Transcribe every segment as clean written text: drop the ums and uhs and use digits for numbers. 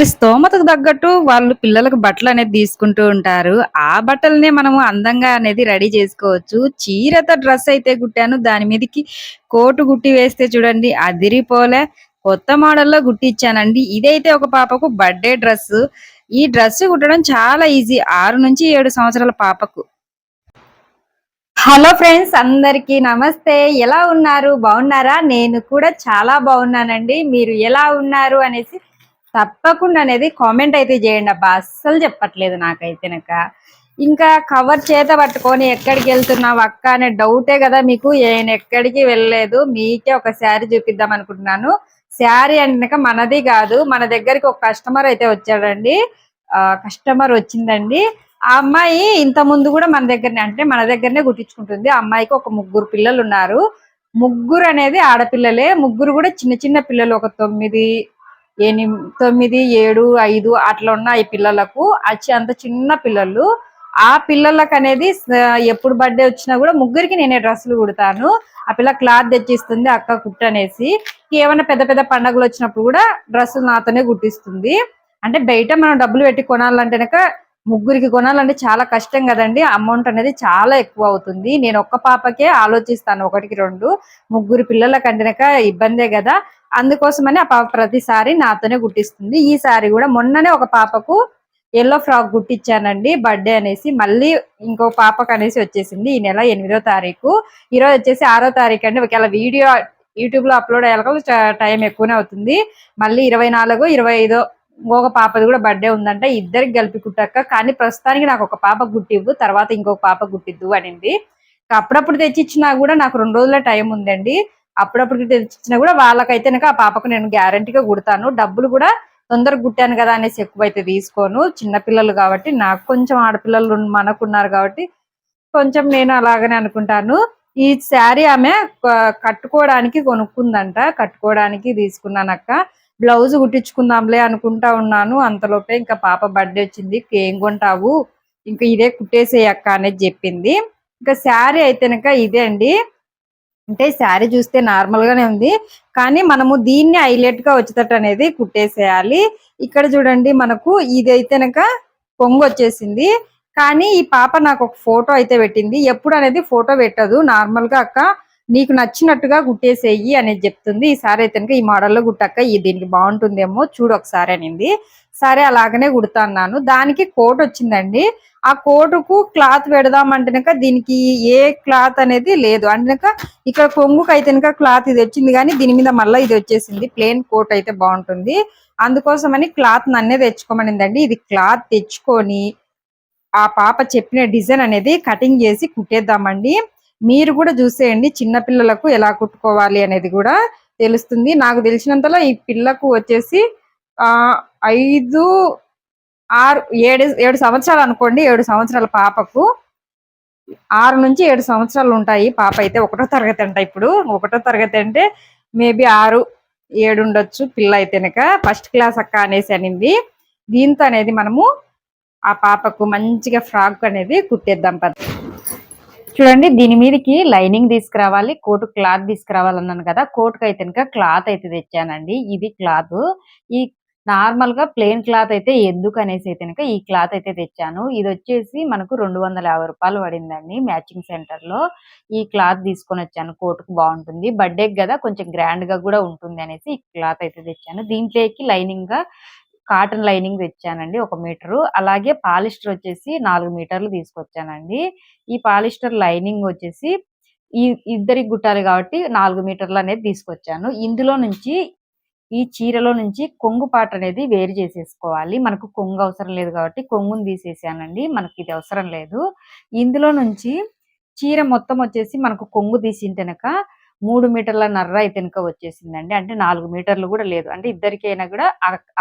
ఎవరి స్తోమతకు తగ్గట్టు వాళ్ళు పిల్లలకు బట్టలు అనేది తీసుకుంటూ ఉంటారు. ఆ బట్టలనే మనము అందంగా అనేది రెడీ చేసుకోవచ్చు. చీరతో డ్రెస్ అయితే కుట్టాను. దాని మీదకి కోటు గుట్టి వేస్తే చూడండి అదిరిపోలే. కొత్త మోడల్‌లో గుట్టిచ్చానండి. ఇదైతే ఒక పాపకు బర్త్‌డే డ్రెస్సు. ఈ డ్రెస్ కుట్టడం చాలా ఈజీ. 6-7 సంవత్సరాల పాపకు. హలో ఫ్రెండ్స్, అందరికీ నమస్తే. ఎలా ఉన్నారు? బాగున్నారా? నేను కూడా చాలా బాగున్నానండి. మీరు ఎలా ఉన్నారు అనేసి తప్పకుండా అనేది కామెంట్ అయితే చేయండి అబ్బా. అస్సలు చెప్పట్లేదు నాకైతేనక. ఇంకా కవర్ చేత పట్టుకొని ఎక్కడికి వెళ్తున్నావు అక్క అనే డౌటే కదా మీకు. నేను ఎక్కడికి వెళ్ళలేదు, మీకే ఒక శారీ చూపిద్దాం అనుకుంటున్నాను. శారీ అంటే మనది కాదు, మన దగ్గరికి ఒక కస్టమర్ అయితే వచ్చాడండి. కస్టమర్ వచ్చిందండి. ఆ అమ్మాయి ఇంత ముందు కూడా మన దగ్గరనే కుట్టించుకుంటుంది. ఆ అమ్మాయికి ఒక 3 పిల్లలు ఉన్నారు. ముగ్గురు అనేది ఆడపిల్లలే. ముగ్గురు కూడా చిన్న చిన్న పిల్లలు. ఒక 9, 7, 5 అట్లా ఉన్నాయి పిల్లలకు. అంత చిన్న పిల్లలు. ఆ పిల్లలకు అనేది ఎప్పుడు బర్త్డే వచ్చినా కూడా ముగ్గురికి నేనే డ్రెస్సులు కుడతాను. ఆ పిల్ల క్లాత్ తెచ్చిస్తుంది అక్క కుట్టు అనేసి. ఏమైనా పెద్ద పెద్ద పండుగలు వచ్చినప్పుడు కూడా డ్రెస్సులు నాతోనే కుట్టిస్తుంది. అంటే బయట మనం డబ్బులు పెట్టి కొనాలంటేనక ముగ్గురికి కొనాలంటే చాలా కష్టం కదండి. అమౌంట్ అనేది చాలా ఎక్కువ అవుతుంది. నేను ఒక్క పాపకే ఆలోచిస్తాను, 1కి 2. ముగ్గురు పిల్లల కంటేనక ఇబ్బందే కదా. అందుకోసమని ఆ పాప ప్రతిసారి నాతోనే కుట్టిస్తుంది. ఈసారి కూడా మొన్ననే ఒక పాపకు ఎల్లో ఫ్రాక్ కుట్టించానండి బర్త్డే అనేసి. మళ్ళీ ఇంకో పాపకు అనేసి వచ్చేసింది ఈ నెల 8వ తారీఖు. ఈరోజు వచ్చేసి 6వ తారీఖు అండి. ఒకవేళ వీడియో యూట్యూబ్ లో అప్లోడ్ అయ్యాక టైం ఎక్కువనే అవుతుంది. మళ్ళీ 24, 25 ఇంకొక పాపది కూడా బర్త్డే ఉందంట. ఇద్దరికి కలిపి కుట్టక్క, కానీ ప్రస్తుతానికి నాకు ఒక పాప గుట్టివ్వు, తర్వాత ఇంకొక పాప గుట్టిద్దు అనింది. అప్పుడప్పుడు తెచ్చిచ్చినా కూడా నాకు 2 రోజుల టైం ఉందండి. అప్పుడప్పుడు తెచ్చిచ్చినా కూడా వాళ్ళకైతే ఆ పాపకు నేను గ్యారంటీగా కుడతాను. డబ్బులు కూడా తొందరగా కుట్టాను కదా అనేసి ఎక్కువైతే తీసుకోను. చిన్నపిల్లలు కాబట్టి, నాకు కొంచెం ఆడపిల్లలు మనకున్నారు కాబట్టి కొంచెం నేను అలాగనే అనుకుంటాను. ఈ శారీ ఆమె కట్టుకోవడానికి కొనుక్కుందంట. కట్టుకోవడానికి తీసుకున్నానక్క. బ్లౌజ్ కుట్టించుకుందాంలే అనుకుంటా ఉన్నాను. అంతలోపే ఇంకా పాప బర్త్డే వచ్చింది. ఏం కొంటావు, ఇంకా ఇదే కుట్టేసేయి అక్క అనేది చెప్పింది. ఇంకా శారీ అయితేనక ఇదే అండి. అంటే శారీ చూస్తే నార్మల్ గానే ఉంది, కానీ మనము దీన్ని హైలైట్ గా వచ్చేటట్టు అనేది కుట్టేసేయాలి. ఇక్కడ చూడండి, మనకు ఇదైతేనక కొంగు వచ్చేసింది. కానీ ఈ పాప నాకు ఒక ఫోటో అయితే పెట్టింది. ఎప్పుడు అనేది ఫోటో పెట్టదు. నార్మల్ గా అక్క నీకు నచ్చినట్టుగా కుట్టేసేయి అనేది చెప్తుంది. ఈసారి అయితే ఈ మోడల్లో కుట్టక్క, దీనికి బాగుంటుందేమో చూడు ఒకసారి అనింది. సరే అలాగనే కుడతాన్నాను. దానికి కోట్ వచ్చిందండి. ఆ కోటుకు క్లాత్ పెడదామంటేనక దీనికి ఏ క్లాత్ అనేది లేదు. అంటేనక ఇక్కడ కొంగుకు అయితేనక క్లాత్ ఇది వచ్చింది, కానీ దీని మీద మళ్ళీ ఇది వచ్చేసింది. ప్లేన్ కోట్ అయితే బాగుంటుంది. అందుకోసమని క్లాత్ నన్నే తెచ్చుకోమనిందండి. ఇది క్లాత్ తెచ్చుకొని ఆ పాప చెప్పిన డిజైన్ అనేది కటింగ్ చేసి కుట్టేద్దామండి. మీరు కూడా చూసేయండి, చిన్న పిల్లలకు ఎలా కుట్టుకోవాలి అనేది కూడా తెలుస్తుంది. నాకు తెలిసినంతలో ఈ పిల్లకు వచ్చేసి 5, 6, 7 సంవత్సరాలు అనుకోండి. 7 సంవత్సరాల పాపకు 6-7 సంవత్సరాలు ఉంటాయి. పాప అయితే 1వ తరగతి అంట. ఇప్పుడు 1వ తరగతి అంటే మేబీ 6, 7 ఉండొచ్చు. పిల్ల అయితేనక ఫస్ట్ క్లాస్ అక్క అనేసి అనింది. దీంతో అనేది మనము ఆ పాపకు మంచిగా ఫ్రాక్ అనేది కుట్టేద్దాం. చూడండి, దీని మీదకి లైనింగ్ తీసుకురావాలి, కోటు క్లాత్ తీసుకురావాలన్నాను కదా. కోటుకు అయితే క్లాత్ అయితే తెచ్చానండి. ఇది క్లాత్. ఈ నార్మల్ గా ప్లెయిన్ క్లాత్ అయితే ఎందుకు అనేసి అయితే ఈ క్లాత్ అయితే తెచ్చాను. ఇది వచ్చేసి మనకు 250 రూపాయలు పడిందండి మ్యాచింగ్ సెంటర్ లో. ఈ క్లాత్ తీసుకొని వచ్చాను. కోటుకు బాగుంటుంది, బర్త్డేకి కదా కొంచెం గ్రాండ్ గా కూడా ఉంటుంది అనేసి ఈ క్లాత్ అయితే తెచ్చాను. దీంట్లోకి లైనింగ్ గా కాటన్ లైనింగ్ తెచ్చానండి 1 మీటరు. అలాగే పాలిస్టర్ వచ్చేసి 4 మీటర్లు తీసుకొచ్చానండి. ఈ పాలిస్టర్ లైనింగ్ వచ్చేసి ఇద్దరికి గుట్టాలి కాబట్టి 4 మీటర్లు అనేది తీసుకొచ్చాను. ఇందులో నుంచి ఈ చీరలో నుంచి కొంగు పార్ట్ అనేది వేరు చేసేసుకోవాలి. మనకు కొంగు అవసరం లేదు కాబట్టి కొంగుని తీసేసానండి. మనకి ఇది అవసరం లేదు. ఇందులో నుంచి చీర మొత్తం వచ్చేసి మనకు కొంగు తీసింటెనక 3 మీటర్ల అయితే వచ్చేసిందండి. అంటే 4 మీటర్లు కూడా లేదు. అంటే ఇద్దరికైనా కూడా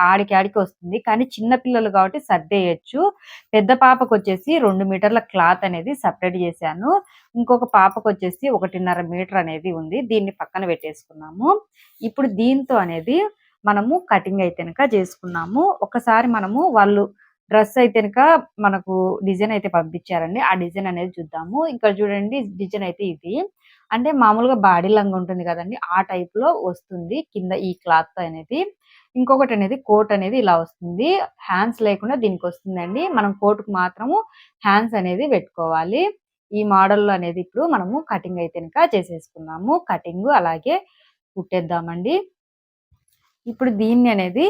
ఆడికి వస్తుంది. కానీ చిన్న పిల్లలు కాబట్టి సర్దేయచ్చు. పెద్ద పాపకు వచ్చేసి 2 మీటర్ల క్లాత్ అనేది సపరేట్ చేశాను. ఇంకొక పాపకు వచ్చేసి 1.5 మీటర్ అనేది ఉంది. దీన్ని పక్కన పెట్టేసుకున్నాము. ఇప్పుడు దీంతో అనేది మనము కటింగ్ అయితే చేసుకున్నాము. ఒకసారి మనము వాళ్ళు డ్రెస్ అయితే మనకు డిజైన్ అయితే పంపించారండి. ఆ డిజైన్ అనేది చూద్దాము. ఇక్కడ చూడండి, డిజైన్ అయితే ఇది. అంటే మామూలుగా బాడీ లంగా ఉంటుంది కదండి, ఆ టైప్ లో వస్తుంది కింద ఈ క్లాత్ అనేది. ఇంకొకటి అనేది కోట్ అనేది ఇలా వస్తుంది. హ్యాండ్స్ లేకుండా దీనికి వస్తుందండి. మనం కోట్‌కి మాత్రము హ్యాండ్స్ అనేది పెట్టుకోవాలి. ఈ మోడల్‌లో అనేది ఇప్పుడు మనము కటింగ్ అయితే గనుక చేసేసుకుందాము. కటింగ్ అలాగే కుట్టేద్దామండి. ఇప్పుడు దీన్ని అనేది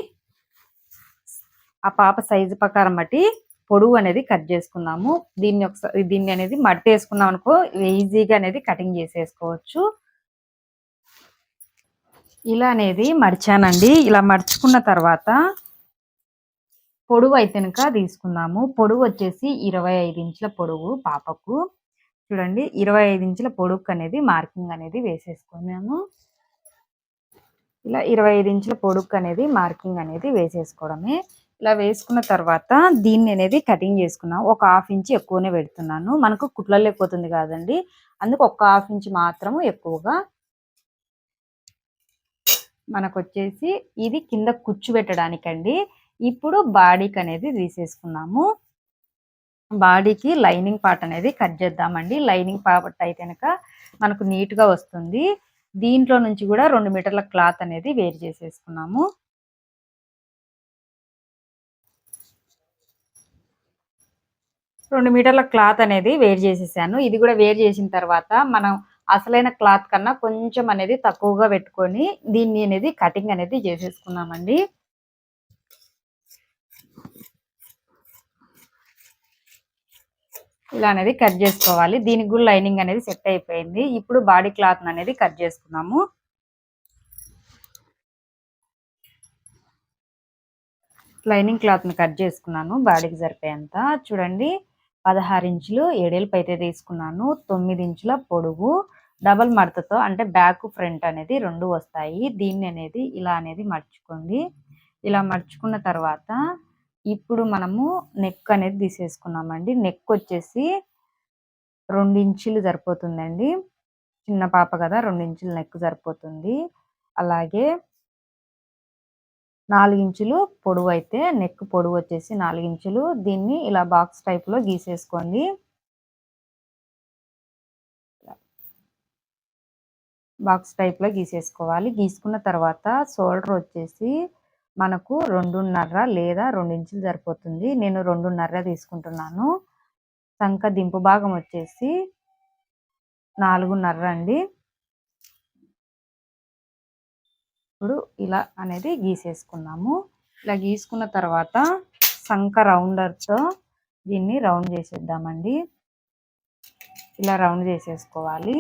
ఆ పాప సైజు ప్రకారం బట్టి పొడవు అనేది కట్ చేసుకుందాము. దీన్ని అనేది మడతేసుకున్నాం అనుకో ఈజీగా అనేది కటింగ్ చేసేసుకోవచ్చు. ఇలా అనేది మడిచానండి. ఇలా మడుచుకున్న తర్వాత పొడవు అయితే కనుక తీసుకుందాము. పొడవు వచ్చేసి 25 ఇంచుల పొడవు పాపకు. చూడండి 25 ఇంచుల పొడవుకు అనేది మార్కింగ్ అనేది వేసేసుకున్నాము. ఇలా 25 ఇంచుల పొడవుకు అనేది మార్కింగ్ అనేది వేసేసుకోవడమే. ఇలా వేసుకున్న తర్వాత దీన్ని అనేది కటింగ్ చేసుకున్నాం. ఒక 1/2 ఇంచ్ ఎక్కువనే పెడుతున్నాను. మనకు కుట్లలేకపోతుంది కాదండి. అందుకు ఒక 1/2 ఇంచ్ మాత్రము ఎక్కువగా. మనకొచ్చేసి ఇది కింద కుచ్చు పెట్టడానికండి. ఇప్పుడు బాడీకి అనేది తీసేసుకున్నాము. బాడీకి లైనింగ్ పార్ట్ అనేది కట్ చేద్దామండి. లైనింగ్ పార్ట్ అయితే కనుక మనకు నీట్‌గా వస్తుంది. దీంట్లో నుంచి కూడా 2 మీటర్ల క్లాత్ అనేది వేరు చేసేసుకున్నాము. 2 మీటర్ల క్లాత్ అనేది వేరు చేసేసాను. ఇది కూడా వేరు చేసిన తర్వాత మనం అసలైన క్లాత్ కన్నా కొంచెం అనేది తక్కువగా పెట్టుకొని దీన్ని అనేది కటింగ్ అనేది చేసేసుకున్నామండి. ఇలా అనేది కట్ చేసుకోవాలి. దీనికి కూడా లైనింగ్ అనేది సెట్ అయిపోయింది. ఇప్పుడు బాడీ క్లాత్ అనేది కట్ చేసుకున్నాము. లైనింగ్ క్లాత్‌ని కట్ చేసుకున్నాను బాడీకి సరిపోయేంత. చూడండి 16 ఇంచులు ఎడల్పు అయితే తీసుకున్నాను. 9 ఇంచుల పొడవు డబల్ మడతతో అంటే బ్యాక్ ఫ్రంట్ అనేది 2 వస్తాయి. దీన్ని అనేది ఇలా అనేది మడుచుకోండి. ఇలా మడుచుకున్న తర్వాత ఇప్పుడు మనము నెక్ అనేది తీసేసుకున్నామండి. నెక్ వచ్చేసి 2 ఇంచులు సరిపోతుందండి. చిన్న పాప కదా 2 ఇంచుల నెక్ సరిపోతుంది. అలాగే 4 ఇంచులు పొడవు అయితే నెక్ పొడవు వచ్చేసి 4 ఇంచులు. దీన్ని ఇలా బాక్స్ టైప్‌లో గీసేసుకోండి. బాక్స్ టైప్‌లో గీసేసుకోవాలి. గీసుకున్న తర్వాత షోల్డర్ వచ్చేసి మనకు 2.5 లేదా 2 ఇంచులు సరిపోతుంది. నేను 2.5 తీసుకుంటున్నాను. సంక దింపు భాగం వచ్చేసి 4.5 అండి. ఇప్పుడు ఇలా అనేది గీసేసుకున్నాము. ఇలా గీసుకున్న తర్వాత సంక రౌండర్‌తో దీన్ని రౌండ్ చేసేద్దామండి. ఇలా రౌండ్ చేసేసుకోవాలి.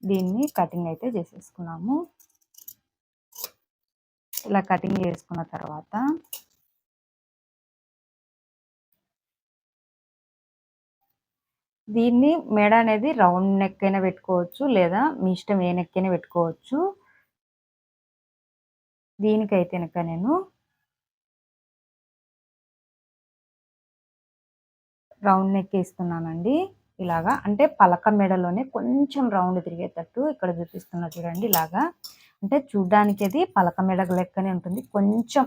దీన్ని కటింగ్ అయితే చేసేసుకున్నాము. ఇలా కటింగ్ చేసుకున్న తర్వాత దీన్ని మెడ అనేది రౌండ్ నెక్ అయినా పెట్టుకోవచ్చు లేదా మీ ఇష్టం ఏ నెక్ అయినా పెట్టుకోవచ్చు. దీనికైతే కనుక నేను రౌండ్ నెక్ ఇస్తున్నానండి. ఇలాగా అంటే పలక మెడలోనే కొంచెం రౌండ్ తిరిగేటట్టు ఇక్కడ చూపిస్తున్నా చూడండి. ఇలాగా అంటే చూడ్డానికి అది పలక మెడ లెక్కనే ఉంటుంది. కొంచెం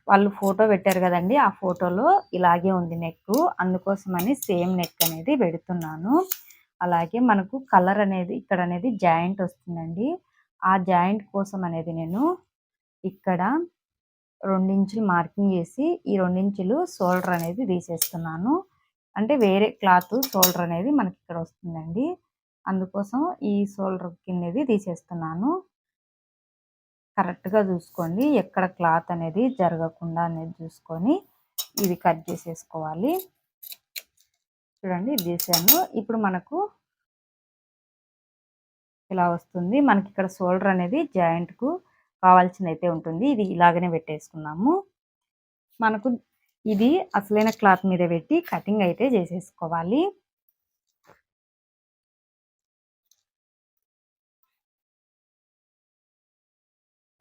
వాళ్ళు ఫోటో పెట్టారు కదండి, ఆ ఫోటోలో ఇలాగే ఉంది నెక్. అందుకోసమని సేమ్ నెక్ అనేది పెడుతున్నాను. అలాగే మనకు కలర్ అనేది ఇక్కడ అనేది జాయింట్ వస్తుందండి. ఆ జాయింట్ కోసం అనేది నేను ఇక్కడ 2 ఇంచులు మార్కింగ్ చేసి ఈ 2 ఇంచులు షోల్డర్ అనేది తీసేస్తున్నాను. అంటే వేరే క్లాత్ షోల్డర్ అనేది మనకి ఇక్కడ వస్తుందండి. అందుకోసం ఈ షోల్డర్ కిందది తీసేస్తున్నాను. కరెక్ట్‌గా చూసుకోండి. ఎక్కడ క్లాత్ అనేది జరగకుండా అనేది చూసుకొని ఇది కట్ చేసేసుకోవాలి. చూడండి ఇది చేశాను. ఇప్పుడు మనకు ఇలా వస్తుంది. మనకి ఇక్కడ షోల్డర్ అనేది జాయింట్‌కు కావాల్సిందైతే ఉంటుంది. ఇది ఇలాగనే పెట్టేసుకున్నాము. మనకు ఇది అసలైన క్లాత్ మీద పెట్టి కటింగ్ అయితే చేసేసుకోవాలి.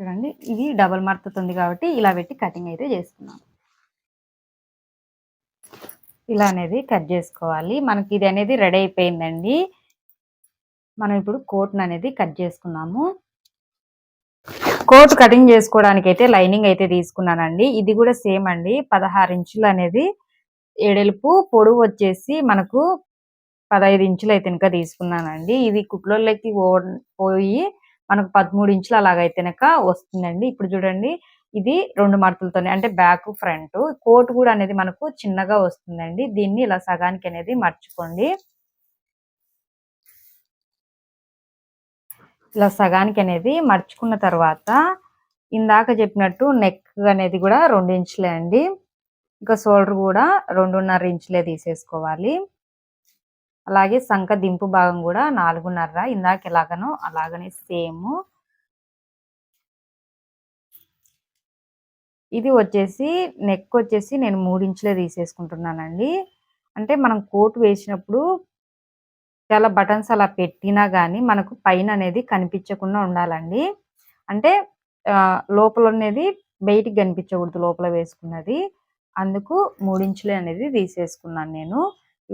చూడండి ఇది డబల్ మడతతో ఉంది కాబట్టి ఇలా పెట్టి కటింగ్ అయితే చేసుకున్నాం. ఇలా అనేది కట్ చేసుకోవాలి. మనకి ఇది అనేది రెడీ అయిపోయిందండి. మనం ఇప్పుడు కోట్‌ని అనేది కట్ చేసుకున్నాము. కోట్ కటింగ్ చేసుకోవడానికి అయితే లైనింగ్ అయితే తీసుకున్నానండి. ఇది కూడా సేమ్ అండి. 16 ఇంచులు అనేది ఎడల్పు, పొడవు వచ్చేసి మనకు 15 ఇంచులు అయితే ఇంకా తీసుకున్నానండి. ఇది కుట్లోళ్ళకి పోయి మనకు 13 ఇంచులు అలాగైతేనక వస్తుందండి. ఇప్పుడు చూడండి ఇది 2 మడతలతోనే అంటే బ్యాక్ ఫ్రంట్ కోట్ కూడా అనేది మనకు చిన్నగా వస్తుందండి. దీన్ని ఇలా సగానికి అనేది మర్చుకోండి. ఇలా సగానికి అనేది మర్చుకున్న తర్వాత ఇందాక చెప్పినట్టు నెక్ అనేది కూడా 2 ఇంచులే అండి. ఇంకా షోల్డర్ కూడా 2.5 ఇంచులే తీసేసుకోవాలి. అలాగే సంక దింపు భాగం కూడా 4.5 ఇందాక ఎలాగనో అలాగనే సేమ్. ఇది వచ్చేసి నెక్ వచ్చేసి నేను 3 ఇంచులే తీసేసుకుంటున్నానండి. అంటే మనం కోట్ వేసినప్పుడు చాలా బటన్స్ అలా పెట్టినా గానీ మనకు పైన అనేది కనిపించకుండా ఉండాలండి. అంటే లోపల అనేది బయటికి కనిపించకూడదు లోపల వేసుకున్నది. అందుకు 3 ఇంచులే అనేది తీసేసుకున్నాను నేను.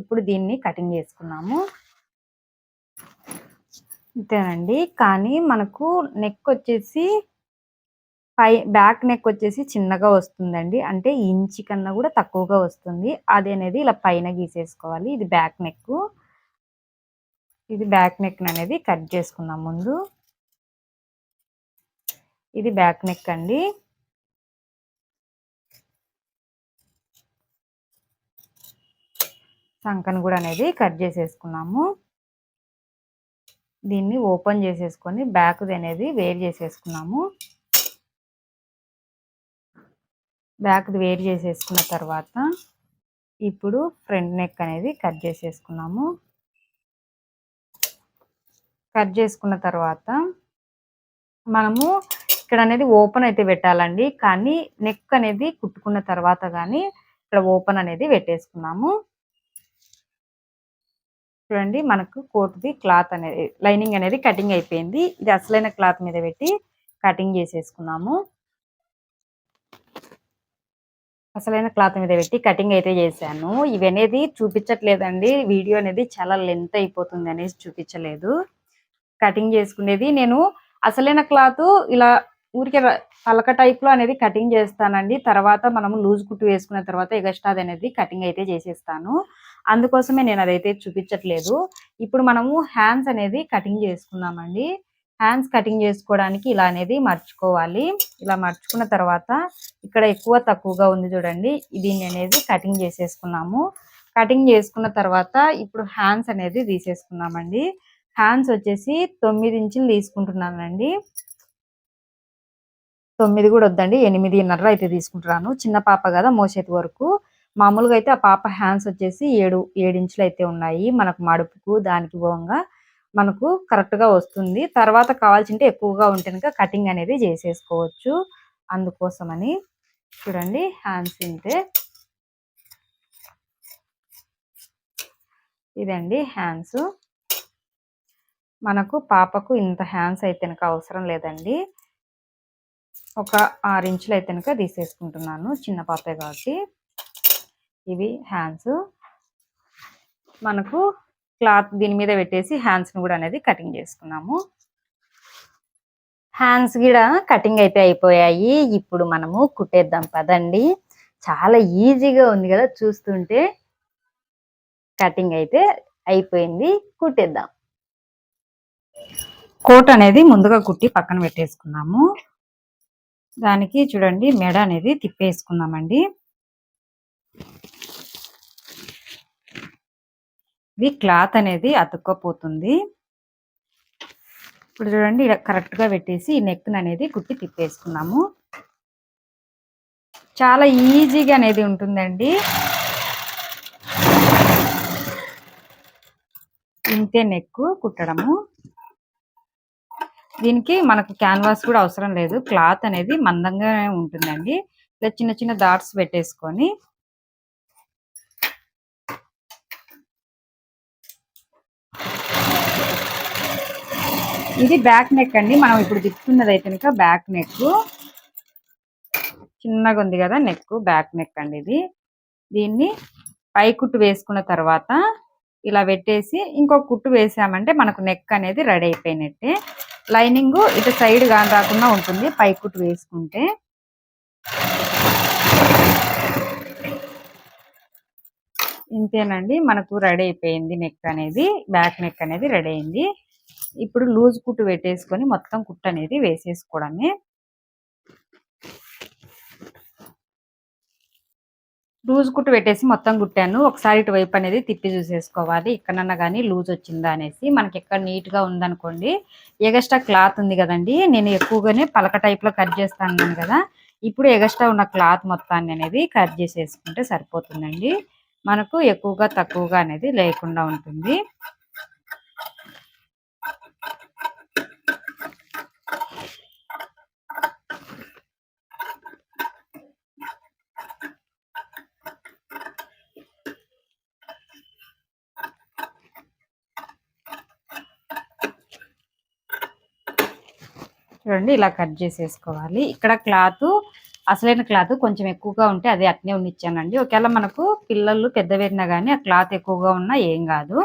ఇప్పుడు దీన్ని కటింగ్ చేసుకున్నాము. అంతేనండి. కానీ మనకు నెక్ వచ్చేసి బ్యాక్ నెక్ వచ్చేసి చిన్నగా వస్తుందండి. అంటే ఇంచి కన్నా కూడా తక్కువగా వస్తుంది. అది అనేది ఇలా పైన గీసేసుకోవాలి. ఇది బ్యాక్ నెక్. ఇది బ్యాక్ నెక్ అనేది కట్ చేసుకుందాం ముందు. ఇది బ్యాక్ నెక్ అండి. సంకను కూడా అనేది కట్ చేసేసుకున్నాము. దీన్ని ఓపెన్ చేసేసుకొని బ్యాక్ అనేది వేరు చేసేసుకున్నాము. బ్యాక్ వేరు చేసేసుకున్న తర్వాత ఇప్పుడు ఫ్రంట్ నెక్ అనేది కట్ చేసేసుకున్నాము. కట్ చేసుకున్న తర్వాత మనము ఇక్కడ అనేది ఓపెన్ అయితే పెట్టాలండి. కానీ నెక్ అనేది కుట్టుకున్న తర్వాత కానీ ఇక్కడ ఓపెన్ అనేది పెట్టేసుకున్నాము. చూడండి మనకు కోట్ది క్లాత్ అనేది లైనింగ్ అనేది కటింగ్ అయిపోయింది. ఇది అసలైన క్లాత్ మీద పెట్టి కటింగ్ చేసేసుకున్నాము. అసలైన క్లాత్ మీద పెట్టి కటింగ్ అయితే చేశాను. ఇవి అనేది చూపించట్లేదండి. వీడియో అనేది చాలా లెంత్ అయిపోతుంది అనేసి చూపించలేదు. కటింగ్ చేసుకునేది నేను అసలైన క్లాత్ ఇలా ఊరికే పలక టైప్లో అనేది కటింగ్ చేస్తానండి. తర్వాత మనము లూజ్ కుట్టు వేసుకున్న తర్వాత ఎగస్ట్రాది అనేది కటింగ్ అయితే చేసేస్తాను. అందుకోసమే నేను అదైతే చూపించట్లేదు. ఇప్పుడు మనము హ్యాండ్స్ అనేది కటింగ్ చేసుకున్నామండి. హ్యాండ్స్ కటింగ్ చేసుకోవడానికి ఇలా అనేది మర్చుకోవాలి. ఇలా మర్చుకున్న తర్వాత ఇక్కడ ఎక్కువ తక్కువగా ఉంది చూడండి. దీన్ని అనేది కటింగ్ చేసేసుకున్నాము. కటింగ్ చేసుకున్న తర్వాత ఇప్పుడు హ్యాండ్స్ అనేది తీసేసుకున్నామండి. హ్యాండ్స్ వచ్చేసి 9 ఇంచులు తీసుకుంటున్నానండి. 9 కూడా వద్దండి, 8.5 అయితే తీసుకుంటున్నాను. చిన్న పాప కదా మోచేతి వరకు. మామూలుగా అయితే ఆ పాప హ్యాండ్స్ వచ్చేసి 7 ఇంచులు అయితే ఉన్నాయి. మనకు మడుపుకు దానికి పోగా మనకు కరెక్ట్గా వస్తుంది. తర్వాత కావాల్సింటే ఎక్కువగా ఉంటే కనుక కటింగ్ అనేది చేసేసుకోవచ్చు. అందుకోసమని చూడండి హ్యాండ్స్ ఇంతే. ఇదండి హ్యాండ్స్. మనకు పాపకు ఇంత హ్యాండ్స్ అయితే కనుక అవసరం లేదండి. ఒక 6 ఇంచులు అయితే కనుక తీసేసుకుంటున్నాను. చిన్న పాపే కాబట్టి. ఇవి హ్యాండ్స్. మనకు క్లాత్ దీని మీద పెట్టేసి హ్యాండ్స్ని కూడా అనేది కటింగ్ చేసుకున్నాము. హ్యాండ్స్ కూడా కటింగ్ అయితే అయిపోయాయి. ఇప్పుడు మనము కుట్టేద్దాం పదండి. చాలా ఈజీగా ఉంది కదా చూస్తుంటే. కటింగ్ అయితే అయిపోయింది, కుట్టేద్దాం. కోట్ అనేది ముందుగా కుట్టి పక్కన పెట్టేసుకున్నాము. దానికి చూడండి మెడ అనేది తిప్పేసుకున్నామండి. ఇది క్లాత్ అనేది అతుక్కపోతుంది. ఇప్పుడు చూడండి ఇలా కరెక్ట్గా పెట్టేసి ఈ నెక్ అనేది కుట్టి తిప్పేసుకున్నాము. చాలా ఈజీగా అనేది ఉంటుందండి. ఇంతే నెక్ కుట్టడము. దీనికి మనకు క్యాన్వాస్ కూడా అవసరం లేదు. క్లాత్ అనేది మందంగానే ఉంటుందండి. ఇలా చిన్న చిన్న డాట్స్ పెట్టేసుకొని ఇది బ్యాక్ నెక్ అండి. మనం ఇప్పుడు తిప్పుతున్నది అయితే కనుక బ్యాక్ నెక్. చిన్నగా ఉంది కదా నెక్, బ్యాక్ నెక్ అండి ఇది. దీన్ని పై కుట్టు వేసుకున్న తర్వాత ఇలా పెట్టేసి ఇంకో కుట్టు వేసామంటే మనకు నెక్ అనేది రెడీ అయిపోయినట్టే. లైనింగ్ ఇటు సైడ్ గాని రాకుండా ఉంటుంది పై కుట్టు వేసుకుంటే. ఇంతేనండి మనకు రెడీ అయిపోయింది నెక్ అనేది. బ్యాక్ నెక్ అనేది రెడీ అయింది. ఇప్పుడు లూజ్ కుట్టు పెట్టేసుకొని మొత్తం కుట్టు అనేది వేసేసుకోవడమే. లూజ్ కుట్టు పెట్టేసి మొత్తం కుట్టాను. ఒకసారి ఇటువైపు అనేది తిప్పి చూసేసుకోవాలి, ఇక్కడన్నా కానీ లూజ్ వచ్చిందా అనేసి. మనకి ఎక్కడ నీట్గా ఉందనుకోండి, ఎగస్ట్రా క్లాత్ ఉంది కదండి, నేను ఎక్కువగానే పలక టైప్లో కట్ చేస్తాను కదా, ఇప్పుడు ఎగస్ట్రా ఉన్న క్లాత్ మొత్తాన్ని అనేది కట్ చేసేసుకుంటే సరిపోతుందండి. మనకు ఎక్కువగా తక్కువగా అనేది లేకుండా ఉంటుంది. చూడండి, ఇలా కట్ చేసేసుకోవాలి. ఇక్కడ క్లాత్, అసలైన క్లాత్ కొంచెం ఎక్కువగా ఉంటే అది అట్నే ఉండిచ్చానండి. ఒకవేళ మనకు పిల్లలు పెద్దవేరినా కానీ ఆ క్లాత్ ఎక్కువగా ఉన్నా ఏం కాదు,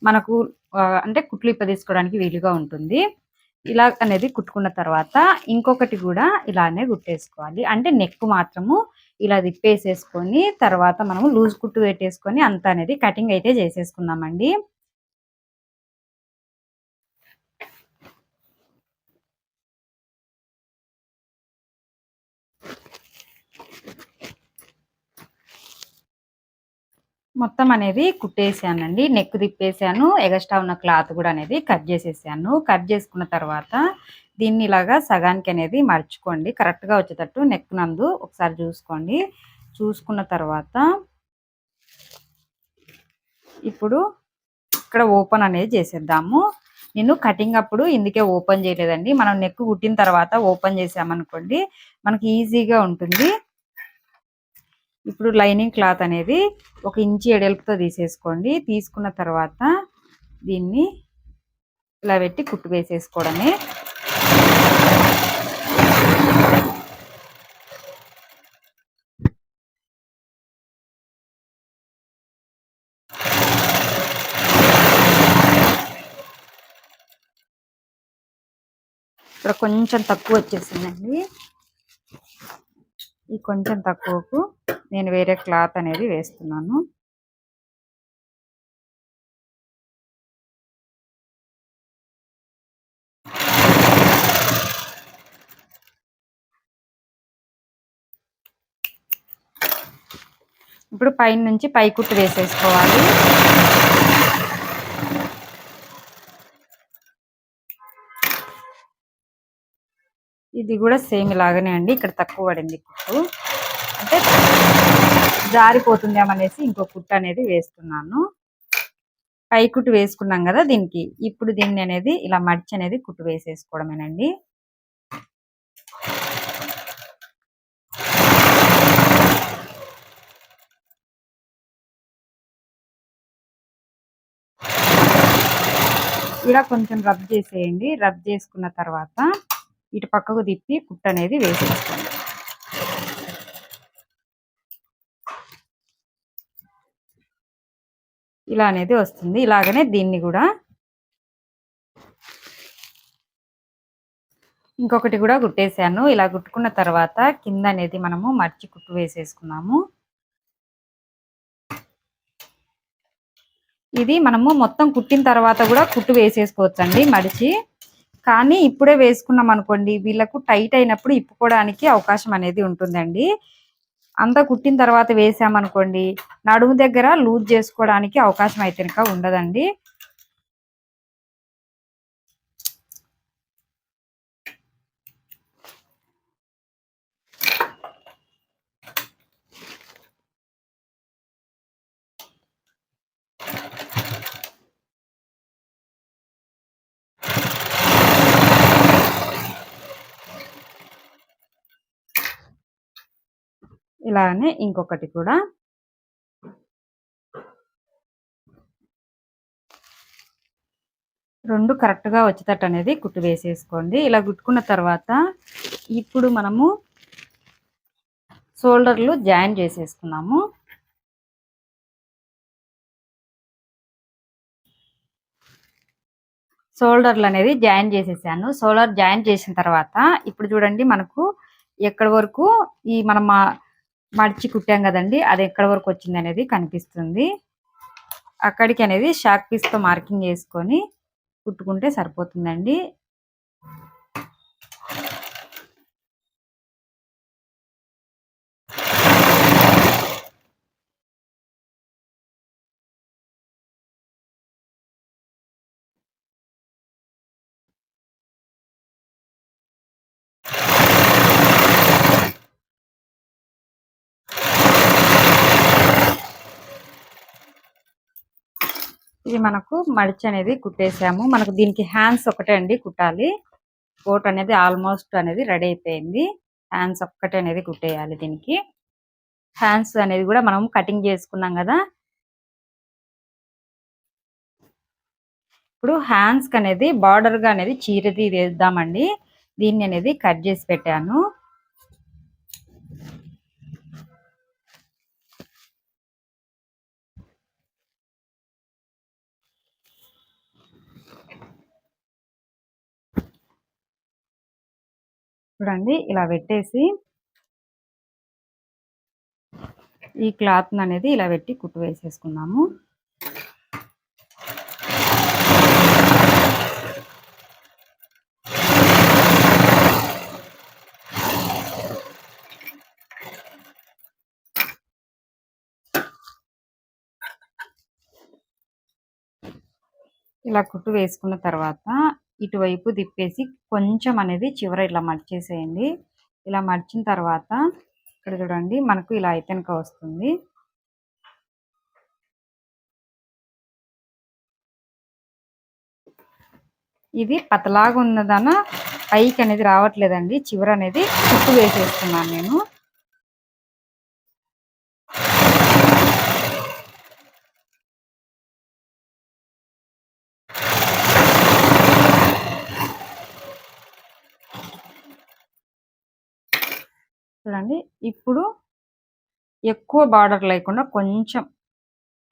మనకు అంటే కుట్లు ఇప్ప తీసుకోవడానికి వీలుగా ఉంటుంది. ఇలా అనేది కుట్టుకున్న తర్వాత ఇంకొకటి కూడా ఇలానే కుట్టేసుకోవాలి. అంటే నెక్ మాత్రము ఇలా తిప్పేసేసుకొని తర్వాత మనము లూజ్ కుట్టు పెట్టేసుకొని అంత అనేది కటింగ్ అయితే చేసేసుకుందామండి. మొత్తం అనేది కుట్టేసానండి. నెక్ తిప్పేసాను, ఎగస్ట్రా ఉన్న క్లాత్ కూడా అనేది కట్ చేసేసాను. కట్ చేసుకున్న తర్వాత దీన్ని ఇలాగా సగానికి అనేది మర్చుకోండి, కరెక్ట్గా వచ్చేటట్టు నెక్ నందు ఒకసారి చూసుకోండి. చూసుకున్న తర్వాత ఇప్పుడు ఇక్కడ ఓపెన్ అనేది చేసేద్దాము. నేను కటింగ్ అప్పుడు ఇందుకే ఓపెన్ చేయలేదండి, మనం నెక్ కుట్టిన తర్వాత ఓపెన్ చేసామనుకోండి మనకి ఈజీగా ఉంటుంది. ఇప్పుడు లైనింగ్ క్లాత్ అనేది 1 ఇంచి ఎడల్పుతో తీసేసుకోండి. తీసుకున్న తర్వాత దీన్ని ఇలా పెట్టి కుట్టు వేసేసుకోవడమే. ఇక్కడ కొంచెం తక్కువ వచ్చేసిందండి, ఈ కొంచెం తక్కువకు నేను వేరే క్లాత్ అనేది వేస్తున్నాను. ఇప్పుడు పైన నుంచి పై కుట్టు వేసేసుకోవాలి. ఇది కూడా సేమ్ ఇలాగనే అండి, ఇక్కడ తక్కువ పడింది కుట్టు, అంటే జారిపోతుంది అనేసి ఇంకో కుట్టు అనేది వేస్తున్నాను. పై కుట్టు వేసుకున్నాం కదా దీనికి, ఇప్పుడు దీన్ని అనేది ఇలా మడిచి అనేది కుట్టు వేసేసుకోవడమేనండి. ఇలా కొంచెం రబ్ చేసేయండి. రబ్ చేసుకున్న తర్వాత ఇటు పక్కకు తిప్పి కుట్టు అనేది వేసేసుకోండి. ఇలా అనేది వస్తుంది. ఇలాగనే దీన్ని కూడా ఇంకొకటి కూడా కుట్టేసాను. ఇలా కుట్టుకున్న తర్వాత కింద అనేది మనము మర్చి కుట్టు వేసేసుకున్నాము. ఇది మనము మొత్తం కుట్టిన తర్వాత కూడా కుట్టు వేసేసుకోవచ్చండి మడిచి, కానీ ఇప్పుడే వేసుకున్నాం అనుకోండి వీళ్ళకు టైట్ అయినప్పుడు ఇప్పుకోవడానికి అవకాశం అనేది ఉంటుందండి. అంతా కుట్టిన తర్వాత వేసామనుకోండి నడుము దగ్గర లూజ్ చేసుకోవడానికి అవకాశం అయితే ఇంకా ఉండదండి. ఇలానే ఇంకొకటి కూడా రెండు కరెక్ట్గా వచ్చేటట్టు అనేది కుట్టు వేసేసుకోండి. ఇలా కుట్టుకున్న తర్వాత ఇప్పుడు మనము షోల్డర్లు జాయిన్ చేసేసుకున్నాము. షోల్డర్లు అనేది జాయిన్ చేసేసాను. షోల్డర్ జాయిన్ చేసిన తర్వాత ఇప్పుడు చూడండి మనకు ఎక్కడి వరకు ఈ మనం మడిచి కుట్టాం కదండి, అది ఎక్కడి వరకు వచ్చింది అనేది కనిపిస్తుంది. అక్కడికి అనేది షాక్ పీస్తో మార్కింగ్ చేసుకొని కుట్టుకుంటే సరిపోతుందండి. ఇది మనకు మడిచి అనేది కుట్టేసాము. మనకు దీనికి హ్యాండ్స్ ఒకటే అండి కుట్టాలి. కోట్ అనేది ఆల్మోస్ట్ అనేది రెడీ అయిపోయింది. హ్యాండ్స్ ఒక్కటే అనేది కుట్టేయాలి దీనికి. హ్యాండ్స్ అనేది కూడా మనం కటింగ్ చేసుకున్నాం కదా. ఇప్పుడు హ్యాండ్స్ కి అనేది బార్డర్ గా అనేది చీరది వేద్దామండి. దీన్ని అనేది కట్ చేసి పెట్టాను. చూడండి ఇలా పెట్టేసి ఈ క్లాత్ అనేది ఇలా పెట్టి కుట్టు వేసేసుకున్నాము. ఇలా కుట్టు వేసుకున్న తర్వాత ఇటువైపు తిప్పేసి కొంచెం అనేది చివర ఇలా మడిచేసేయండి. ఇలా మడిచిన తర్వాత ఇక్కడ చూడండి మనకు ఇలా అయితేనక వస్తుంది. ఇది పతలాగా ఉన్నదన పైకి అనేది రావట్లేదండి. చివర అనేది కుట్టు వేసేస్తున్నాను నేను. చూడండి ఇప్పుడు ఎక్కువ బార్డర్ లేకుండా కొంచెం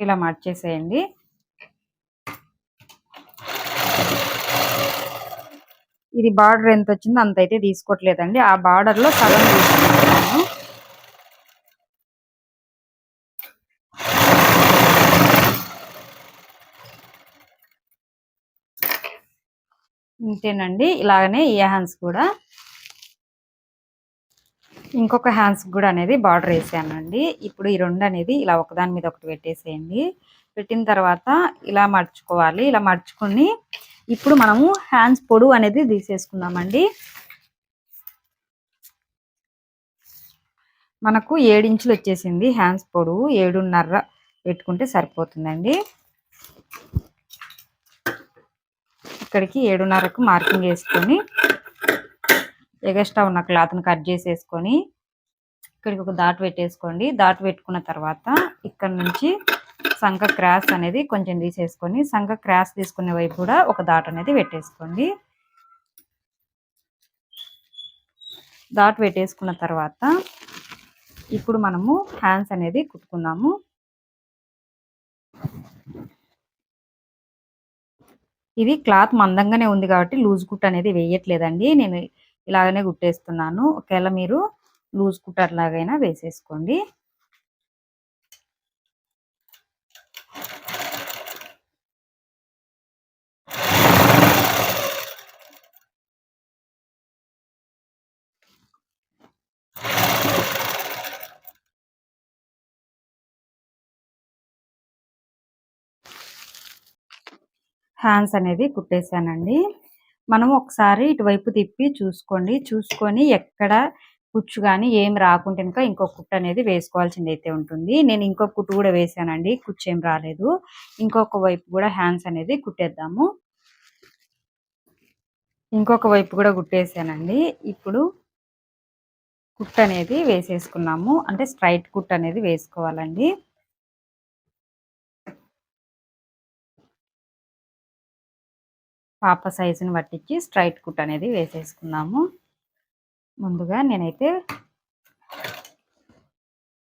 ఇలా మార్చేసేయండి. ఇది బార్డర్ ఎంత వచ్చిందో అంత అయితే తీసుకోవట్లేదండి. ఆ బార్డర్ లో సగం తీసుకుంటున్నాను. ఇంతేనండి. ఇలాగనే ఈ హ్యాండ్స్ కూడా ఇంకొక హ్యాండ్స్ కూడా అనేది బార్డర్ వేసానండి. ఇప్పుడు ఈ రెండు అనేది ఇలా ఒకదాని మీద ఒకటి పెట్టేసేయండి. పెట్టిన తర్వాత ఇలా మడుచుకోవాలి. ఇలా మడుచుకొని ఇప్పుడు మనము హ్యాండ్స్ పొడవు అనేది తీసేసుకుందామండి. మనకు 7 ఇంచులు వచ్చేసింది హ్యాండ్స్ పొడవు. 7.5 పెట్టుకుంటే సరిపోతుందండి. ఇక్కడికి 7.5కు మార్కింగ్ వేసుకొని ఎగస్ట్రా ఉన్న క్లాత్ని కట్ చేసేసుకొని ఇక్కడికి ఒక డాట్ పెట్టేసుకోండి. డాట్ పెట్టుకున్న తర్వాత ఇక్కడ నుంచి సంఖ క్రాస్ అనేది కొంచెం తీసేసుకొని సంఖ క్రాస్ తీసుకునే వైపు కూడా ఒక డాట్ అనేది పెట్టేసుకోండి. డాట్ పెట్టేసుకున్న తర్వాత ఇప్పుడు మనము హ్యాండ్స్ అనేది కుట్టుకుందాము. ఇది క్లాత్ మందంగానే ఉంది కాబట్టి లూజ్ కుట్ అనేది వేయట్లేదండి. నేను ఇలాగనే కుట్టేస్తున్నాను. ఒకవేళ మీరు లూజ్ కుట్ అట్లాగైనా వేసేసుకోండి. హ్యాండ్స్ అనేది కుట్టేసానండి. మనం ఒకసారి ఇటువైపు తిప్పి చూసుకోండి. చూసుకొని ఎక్కడ కుచ్చు కానీ ఏం రాకుంటే ఇంకా ఇంకో కుట్టు అనేది వేసుకోవాల్సింది అయితే ఉంటుంది. నేను ఇంకొక కుట్టు కూడా వేసానండి. కుచ్చు ఏం రాలేదు. ఇంకొక వైపు కూడా హ్యాండ్స్ అనేది కుట్టేద్దాము. ఇంకొక వైపు కూడా కుట్టేసానండి. ఇప్పుడు కుట్టు అనేది వేసేసుకున్నాము. అంటే స్ట్రైట్ కుట్టు అనేది వేసుకోవాలండి. పాప సైజుని పట్టించి స్ట్రైట్ కుట్ అనేది వేసేసుకున్నాము. ముందుగా నేనైతే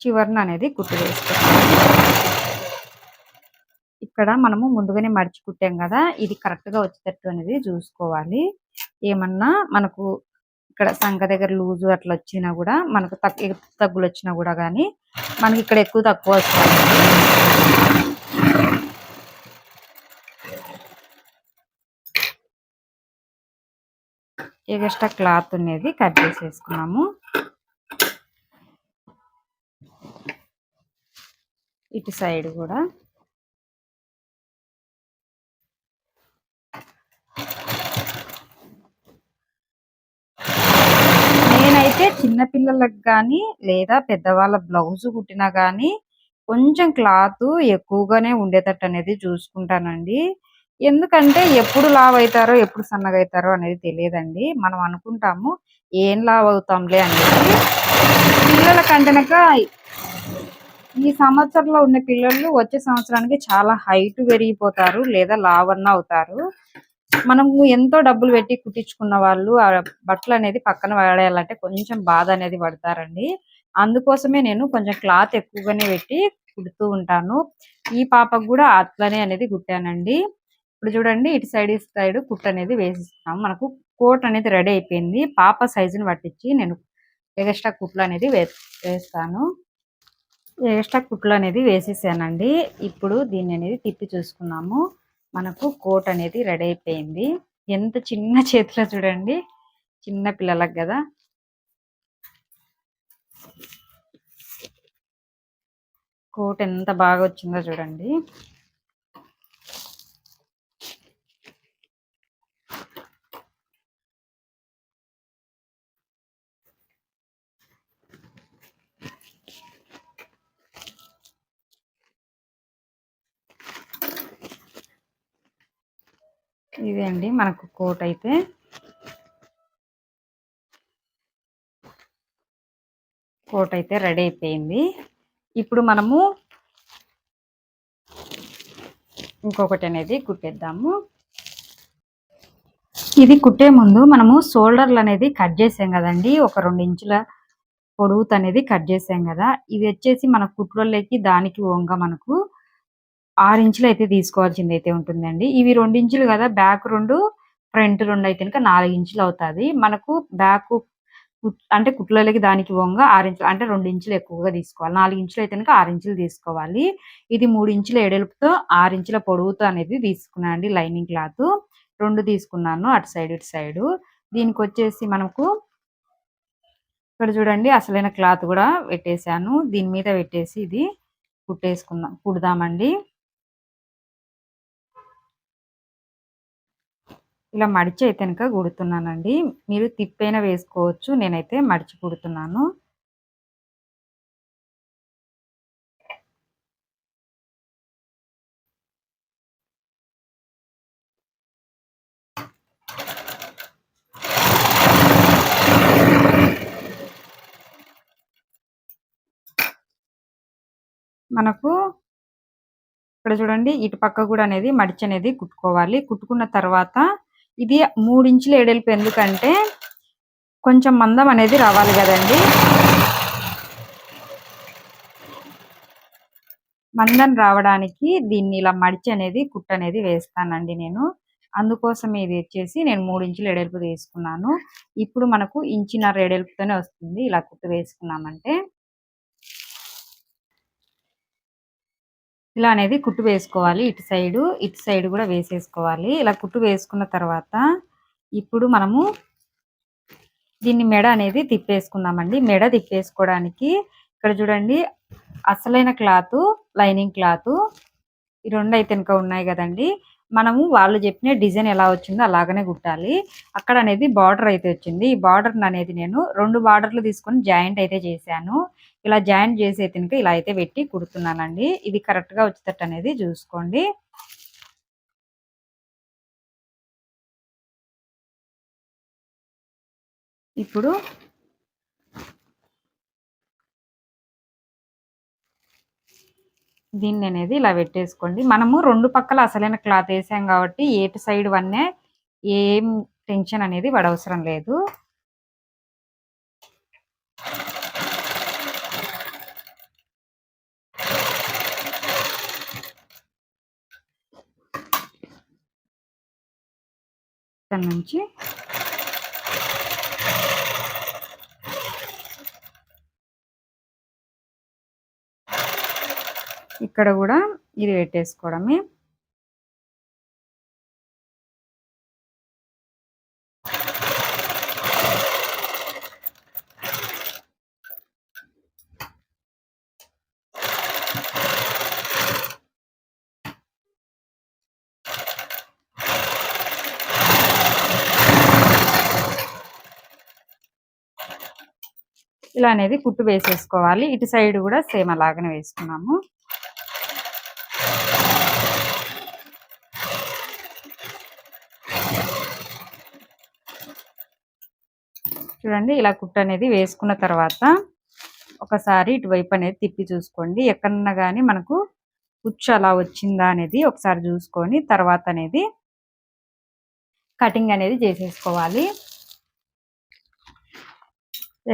చివరన అనేది కుట్టు వేసుకున్నాను. ఇక్కడ మనము ముందుగానే మడిచి కుట్టాం కదా, ఇది కరెక్ట్గా వచ్చేటట్టు అనేది చూసుకోవాలి. ఏమన్నా మనకు ఇక్కడ సంఖ దగ్గర లూజు అట్లా వచ్చినా కూడా మనకు తగ్గులు వచ్చినా కూడా కానీ మనకి ఇక్కడ ఎక్కువ తక్కువ వస్తుంది. ఎగస్ట్రా క్లాత్ అనేది కట్ చేసేసుకున్నాము. ఇటు సైడ్ కూడా నేనైతే చిన్నపిల్లలకు కానీ లేదా పెద్దవాళ్ళ బ్లౌజ్ కుట్టినా కానీ కొంచెం క్లాత్ ఎక్కువగానే ఉండేటట్టు అనేది చూసుకుంటానండి. ఎందుకంటే ఎప్పుడు లావు అవుతారో ఎప్పుడు సన్నగా అవుతారో అనేది తెలియదండి. మనం అనుకుంటాము ఏం లావు అవుతాంలే అనేది. పిల్లలకంటేనక ఈ సంవత్సరంలో ఉన్న పిల్లలు వచ్చే సంవత్సరానికి చాలా హైట్ పెరిగిపోతారు లేదా లావన్న అవుతారు. మనము ఎంతో డబ్బులు పెట్టి కుట్టించుకున్న వాళ్ళు ఆ బట్టలు అనేది పక్కన పడేయాలంటే కొంచెం బాధ అనేది పడతారండి. అందుకోసమే నేను కొంచెం క్లాత్ ఎక్కువగానే పెట్టి కుడుతూ ఉంటాను. ఈ పాపకు కూడా అట్లనే అనేది కుట్టానండి. ఇప్పుడు చూడండి ఇటు సైడ్ కుట్టు అనేది వేసిస్తున్నాం. మనకు కోట్ అనేది రెడీ అయిపోయింది. పాప సైజుని పట్టించి నేను ఎగస్ట్రా కుట్లు అనేది వేస్తాను. ఎగస్ట్రా కుట్లు అనేది వేసేసానండి. ఇప్పుడు దీన్ని అనేది తిప్పి చూసుకున్నాము. మనకు కోట్ అనేది రెడీ అయిపోయింది. ఎంత చిన్న చేతిలో చూడండి, చిన్న పిల్లలకు కదా. కోట్ ఎంత బాగా వచ్చిందో చూడండి. ఇదే అండి మనకు కోట్ అయితే రెడీ అయిపోయింది. ఇప్పుడు మనము ఇంకొకటి అనేది కుట్టేద్దాము. ఇది కుట్టే ముందు మనము షోల్డర్లు అనేది కట్ చేసాం కదండి. ఒక 2 ఇంచుల పొడవుతు అనేది కట్ చేసాం కదా. ఇది వచ్చేసి మన కుట్లలోకి దానికి వంగ మనకు 6 ఇంచులు అయితే తీసుకోవాల్సింది అయితే ఉంటుందండి. ఇవి 2 ఇంచులు కదా, బ్యాక్ 2 ఫ్రంట్ 2 అయితే కనుక 4 ఇంచులు అవుతుంది. మనకు బ్యాక్ అంటే కుట్లలోకి దానికి వంగ 6 ఇంచులు అంటే 2 ఇంచులు ఎక్కువగా తీసుకోవాలి. 4 ఇంచులు అయితే కనుక 6 ఇంచులు తీసుకోవాలి. ఇది 3 ఇంచుల ఎడల్పుతో 6 ఇంచుల పొడవుతో అనేది తీసుకున్నానండి. లైనింగ్ క్లాత్ 2 తీసుకున్నాను, అటు సైడ్ ఇటు సైడ్. దీనికి వచ్చేసి మనకు ఇక్కడ చూడండి అసలైన క్లాత్ కూడా పెట్టేశాను. దీని మీద పెట్టేసి ఇది కుడదామండి. ఇలా మడిచి అయితే కనుక కుడుతున్నానండి. మీరు తిప్పైనా వేసుకోవచ్చు, నేనైతే మడిచి కుడుతున్నాను. మనకు ఇక్కడ చూడండి ఇటు పక్క కూడా అనేది మడిచి అనేది కుట్టుకోవాలి. కుట్టుకున్న తర్వాత ఇది 3 ఇంచుల ఎడల్పు, ఎందుకంటే కొంచెం మందం అనేది రావాలి కదండి. మందం రావడానికి దీన్ని ఇలా మడిచి అనేది కుట్టు అనేది వేస్తానండి నేను. అందుకోసం ఇది వచ్చేసి నేను 3 ఇంచుల ఎడల్పు తీసుకున్నాను. ఇప్పుడు మనకు ఇంచున్నర ఎడల్పుతోనే వస్తుంది ఇలా కుట్టు వేసుకున్నామంటే. ఇలా అనేది కుట్టు వేసుకోవాలి. ఇటు సైడ్ కూడా వేసేసుకోవాలి. ఇలా కుట్టు వేసుకున్న తర్వాత ఇప్పుడు మనము దీన్ని మెడ అనేది తిప్పేసుకుందామండి. మెడ తిప్పేసుకోవడానికి ఇక్కడ చూడండి అసలైన క్లాత్, లైనింగ్ క్లాత్ ఈ 2 అయితే కనుక ఉన్నాయి కదండి. మనము వాళ్ళు చెప్పిన డిజైన్ ఎలా వచ్చిందో అలాగనే కుట్టాలి. అక్కడ అనేది బార్డర్ అయితే వచ్చింది. ఈ బార్డర్ అనేది నేను 2 బార్డర్లు తీసుకొని జాయింట్ అయితే చేశాను. ఇలా జాయింట్ చేసి అయితే కనుక ఇలా అయితే పెట్టి కుడుతున్నానండి. ఇది కరెక్ట్గా వచ్చేటట్టు అనేది చూసుకోండి. ఇప్పుడు దీన్ని అనేది ఇలా పెట్టేసుకోండి. మనము 2 పక్కల అసలైన క్లాత్ వేసాం కాబట్టి ఏటు సైడ్ వన్నే ఏం టెన్షన్ అనేది పడవసరం లేదు. ఇక్కడ నుంచి ఇక్కడ కూడా ఇది పెట్టేసుకోవడమే. ఇలా అనేది కుట్టు వేసేసుకోవాలి. ఇటు సైడ్ కూడా సేమ్ అలాగనే వేసుకున్నాము. చూడండి ఇలా కుట్టు అనేది వేసుకున్న తర్వాత ఒకసారి ఇటువైపు అనేది తిప్పి చూసుకోండి. ఎక్కడన్నా కానీ మనకు కుచ్చు అలా వచ్చిందా అనేది ఒకసారి చూసుకొని తర్వాత అనేది కటింగ్ అనేది చేసేసుకోవాలి.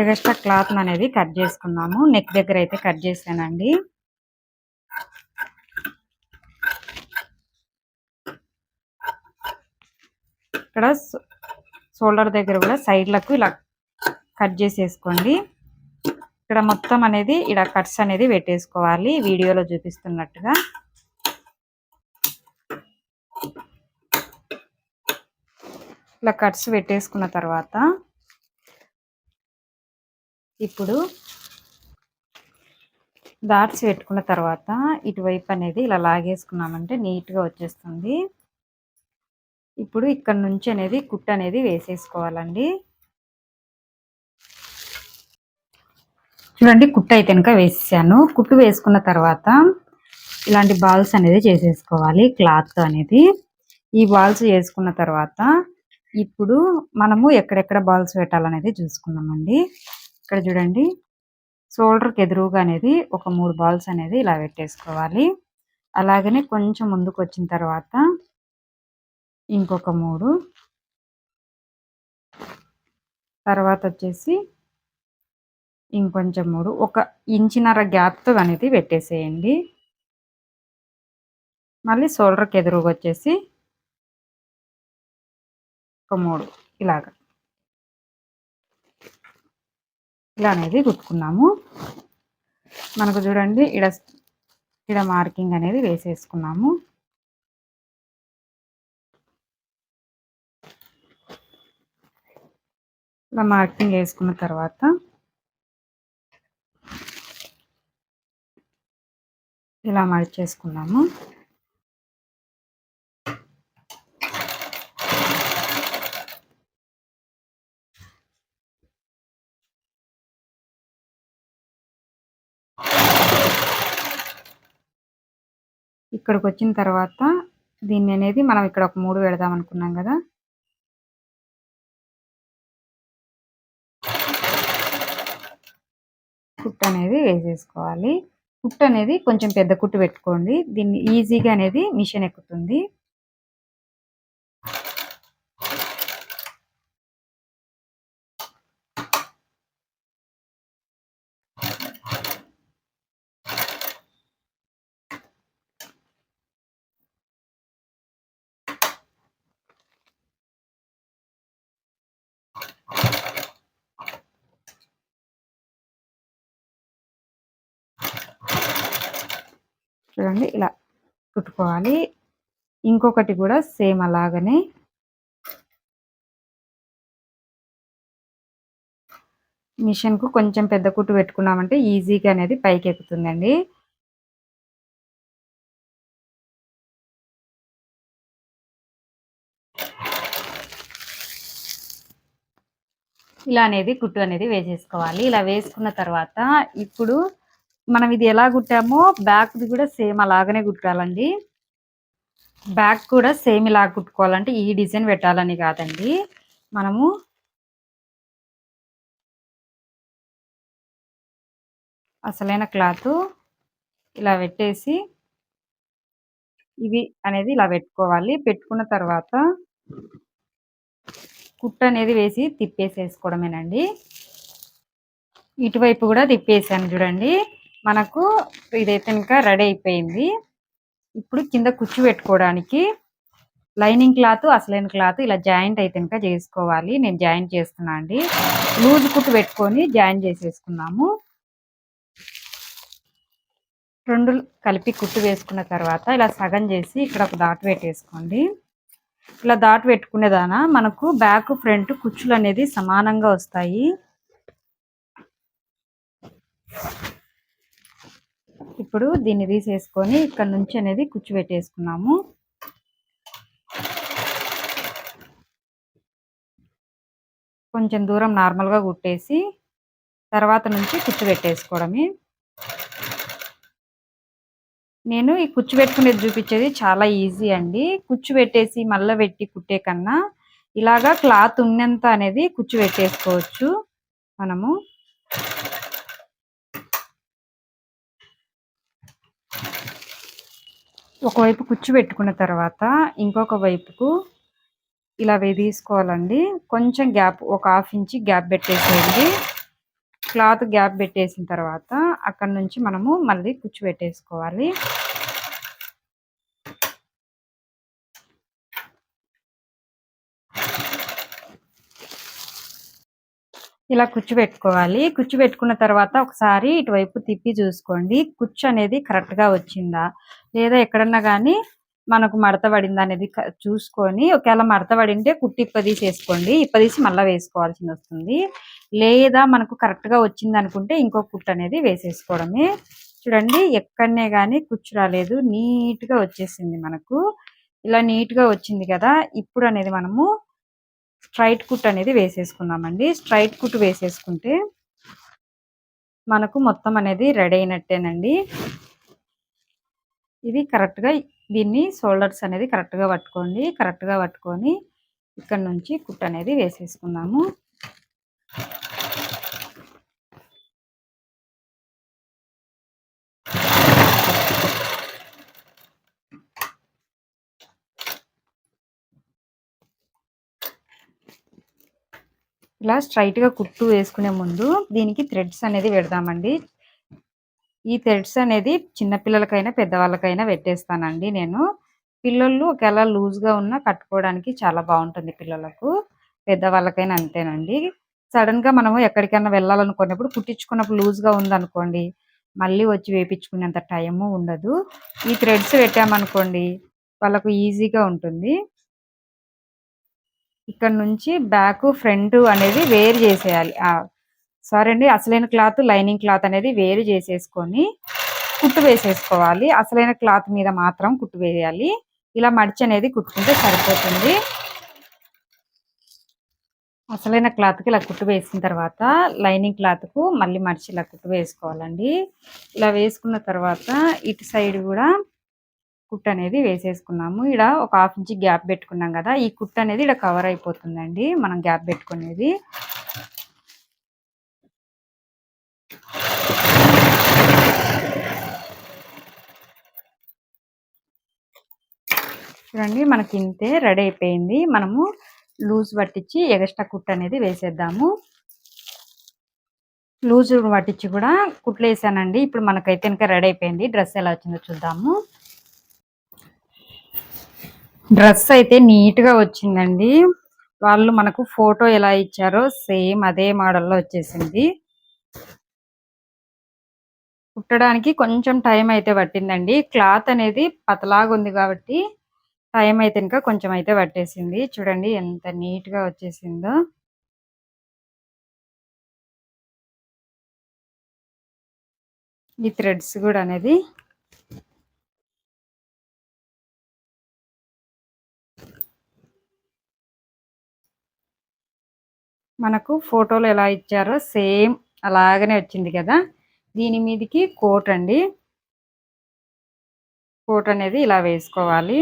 ఎగస్ట్రా క్లాత్ అనేది కట్ చేసుకున్నాము. నెక్ దగ్గర అయితే కట్ చేశానండి. ఇక్కడ షోల్డర్ దగ్గర కూడా సైడ్లకు ఇలా కట్ చేసేసుకోండి. ఇక్కడ మొత్తం అనేది ఇలా కట్స్ అనేది పెట్టేసుకోవాలి వీడియోలో చూపిస్తున్నట్టుగా. ఇలా కట్స్ పెట్టేసుకున్న తర్వాత ఇప్పుడు డాట్స్ పెట్టుకున్న తర్వాత ఇటువైపు అనేది ఇలా లాగేసుకున్నామంటే నీట్గా వచ్చేస్తుంది. ఇప్పుడు ఇక్కడ నుంచి అనేది కుట్టు అనేది వేసేసుకోవాలండి. చూడండి కుట్టు అయితే కనుక వేసేసాను. కుట్టు వేసుకున్న తర్వాత ఇలాంటి బాల్స్ అనేది చేసేసుకోవాలి క్లాత్ అనేది. ఈ బాల్స్ వేసుకున్న తర్వాత ఇప్పుడు మనము ఎక్కడెక్కడ బాల్స్ పెట్టాలనేది చూసుకుందామండి. ఇక్కడ చూడండి షోల్డర్కి ఎదురుగా అనేది ఒక 3 బాల్స్ అనేది ఇలా పెట్టేసుకోవాలి. అలాగనే కొంచెం ముందుకు వచ్చిన తర్వాత ఇంకొక 3, తర్వాత వచ్చేసి ఇంకొంచెం 3, 1 ఇంచున్నర గ్యాప్తో అనేది పెట్టేసేయండి. మళ్ళీ షోల్డర్కి ఎదురుగా వచ్చేసి ఒక 3 ఇలాగా ఇలా అనేది కుట్టుకున్నాము. మనకు చూడండి ఇక్కడ మార్కింగ్ అనేది వేసేసుకున్నాము. ఇలా మార్కింగ్ వేసుకున్న తర్వాత ఇలా మడిచేసుకున్నాము. ఇక్కడికి వచ్చిన తర్వాత దీన్ని అనేది మనం ఇక్కడ ఒక 3 పెడదాం అనుకున్నాం కదా, కుట్టు అనేది వేసేసుకోవాలి. కుట్టు అనేది కొంచెం పెద్ద కుట్టు పెట్టుకోండి. దీన్ని ఈజీగా అనేది మిషన్ ఎక్కుతుంది. చూడండి ఇలా కుట్టుకోవాలి. ఇంకొకటి కూడా సేమ్ అలాగనే మిషన్కు కొంచెం పెద్ద కుట్టు పెట్టుకున్నామంటే ఈజీగా అనేది పైకి ఎక్కుతుందండి. ఇలా అనేది కుట్టు అనేది వేసేసుకోవాలి. ఇలా వేసుకున్న తర్వాత ఇప్పుడు మనం ఇది ఎలా కుట్టామో బ్యాక్ది కూడా సేమ్ అలాగనే కుట్టాలండి. బ్యాక్ కూడా సేమ్ ఇలా కుట్టుకోవాలంటే ఈ డిజైన్ పెట్టాలని కాదండి. మనము అసలైన క్లాత్ ఇలా పెట్టేసి ఇవి అనేది ఇలా పెట్టుకోవాలి. పెట్టుకున్న తర్వాత కుట్టు అనేది వేసి తిప్పేసేసుకోవడమేనండి. ఇటువైపు కూడా తిప్పేసాను చూడండి. మనకు ఇదైతే ఇంకా రెడీ అయిపోయింది. ఇప్పుడు కింద కుచ్చు పెట్టుకోవడానికి లైనింగ్ క్లాత్ అసలైన క్లాత్ ఇలా జాయింట్ అయితే ఇంకా చేసుకోవాలి. నేను జాయింట్ చేస్తున్నా అండి. లూజ్ కుట్టు పెట్టుకొని జాయింట్ చేసేసుకున్నాము. 2 కలిపి కుట్టు వేసుకున్న తర్వాత ఇలా సగం చేసి ఇక్కడ ఒక డాట్ పెట్టేసుకోండి. ఇలా డాట్ పెట్టుకునేదానా మనకు బ్యాక్ ఫ్రంట్ కుచ్చులు అనేది సమానంగా వస్తాయి. ఇప్పుడు దీన్ని తీసేసుకొని ఇక్కడ నుంచి అనేది కుచ్చు పెట్టేసుకున్నాము. కొంచెం దూరం నార్మల్గా కుట్టేసి తర్వాత నుంచి కుచ్చు పెట్టేసుకోవడమే. నేను ఈ కుచ్చు పెట్టుకునేది చూపించేది చాలా ఈజీ అండి. కుచ్చు పెట్టేసి మళ్ళా పెట్టి కుట్టే కన్నా ఇలాగా క్లాత్ ఉన్నంత అనేది కుచ్చు పెట్టేసుకోవచ్చు మనము. ఒకవైపు కుచ్చు పెట్టుకున్న తర్వాత ఇంకొక వైపుకు ఇలా తీసుకోవాలండి. కొంచెం గ్యాప్, ఒక 1/2 ఇంచ్ గ్యాప్ పెట్టేసేయండి. క్లాత్ గ్యాప్ పెట్టేసిన తర్వాత అక్కడ నుంచి మనము మళ్ళీ కుచ్చు పెట్టేసుకోవాలి. ఇలా కుచ్చు పెట్టుకోవాలి. కుచ్చు పెట్టుకున్న తర్వాత ఒకసారి ఇటువైపు తిప్పి చూసుకోండి. కుచ్చు అనేది కరెక్ట్‌గా వచ్చిందా? లేదా ఎక్కడన్నా గానీ మనకు మడత పడిందా అనేది చూసుకొని, ఒకవేళ మడత పడింటే కుట్టు ఇప్పదీసేసుకోండి. ఇప్పదీసి మళ్ళా వేసుకోవాల్సిందొస్తుంది. లేదా మనకు కరెక్ట్‌గా వచ్చిందనుకుంటే ఇంకో కుట్టు అనేది వేసేసుకోవడమే. చూడండి, ఎక్కడనే గానీ కుచ్చు రాలేదు. నీట్‌గా వచ్చేసింది మనకు. ఇలా నీట్‌గా వచ్చింది కదా! ఇప్పుడు అనేది మనము స్ట్రైట్ కుట్ అనేది వేసేసుకుందామండి. స్ట్రైట్ కుట్ వేసేసుకుంటే మనకు మొత్తం అనేది రెడీ అయినట్టేనండి. ఇది కరెక్ట్‌గా దీన్ని షోల్డర్స్ అనేది కరెక్ట్‌గా పట్టుకోండి. కరెక్ట్‌గా పట్టుకొని ఇక్కడ నుంచి కుట్ అనేది వేసేసుకుందాము. ఇలా స్ట్రైట్‌గా కుట్టు వేసుకునే ముందు దీనికి థ్రెడ్స్ అనేది పెడదామండి. ఈ థ్రెడ్స్ అనేది చిన్న పిల్లలకైనా పెద్దవాళ్ళకైనా పెట్టేస్తానండి నేను. పిల్లలు ఒకవేళ లూజ్‌గా ఉన్నా కట్టుకోవడానికి చాలా బాగుంటుంది పిల్లలకు. పెద్దవాళ్ళకైనా అంతేనండి. సడన్‌గా మనము ఎక్కడికైనా వెళ్ళాలనుకున్నప్పుడు కుట్టించుకున్నప్పుడు లూజ్‌గా ఉందనుకోండి, మళ్ళీ వచ్చి వేపించుకునేంత టైము ఉండదు. ఈ థ్రెడ్స్ పెట్టామనుకోండి వాళ్ళకు ఈజీగా ఉంటుంది. ఇక్కడ నుంచి బ్యాక్, ఫ్రంట్ అనేది వేరు చేసేయాలి. సారీ అండి, అసలైన క్లాత్, లైనింగ్ క్లాత్ అనేది వేరు చేసేసుకొని కుట్టు వేసేసుకోవాలి. అసలైన క్లాత్ మీద మాత్రం కుట్టు వేయాలి. ఇలా మడిచి అనేది కుట్టుకుంటే సరిపోతుంది. అసలైన క్లాత్కి ఇలా కుట్టు వేసిన తర్వాత లైనింగ్ క్లాత్కు మళ్ళీ మడిచి ఇలా కుట్టు వేసుకోవాలండి. ఇలా వేసుకున్న తర్వాత ఇటు సైడ్ కూడా కుట్టు అనేది వేసేసుకున్నాము. ఇక్కడ ఒక 1/2 ఇంచ్ గ్యాప్ పెట్టుకున్నాం కదా! ఈ కుట్టు అనేది ఇక్కడ కవర్ అయిపోతుందండి మనం గ్యాప్ పెట్టుకునేది. చూడండి, మనకి ఇంతే రెడీ అయిపోయింది. మనము లూజ్ పట్టించి ఎగస్ట్రా కుట్టు అనేది వేసేద్దాము. లూజ్ పట్టించి కూడా కుట్లు వేసానండి. ఇప్పుడు మనకైతే ఇంకా రెడీ అయిపోయింది. డ్రెస్ ఎలా వచ్చిందో చూద్దాము. డ్రెస్ అయితే నీట్‌గా వచ్చిందండి. వాళ్ళు మనకు ఫోటో ఎలా ఇచ్చారో సేమ్ అదే మోడల్‌లో వచ్చేసింది. కుట్టడానికి కొంచెం టైం అయితే పట్టిందండి. క్లాత్ అనేది పతలాగా ఉంది కాబట్టి టైం అయితే ఇంకా కొంచెం అయితే పట్టేసింది. చూడండి ఎంత నీట్‌గా వచ్చేసిందో. ఈ థ్రెడ్స్ కూడా అనేది మనకు ఫోటోలో ఎలా ఇచ్చారో సేమ్ అలాగనే వచ్చింది కదా! దీని మీదకి కోట్ అండి. కోట్ అనేది ఇలా వేసుకోవాలి.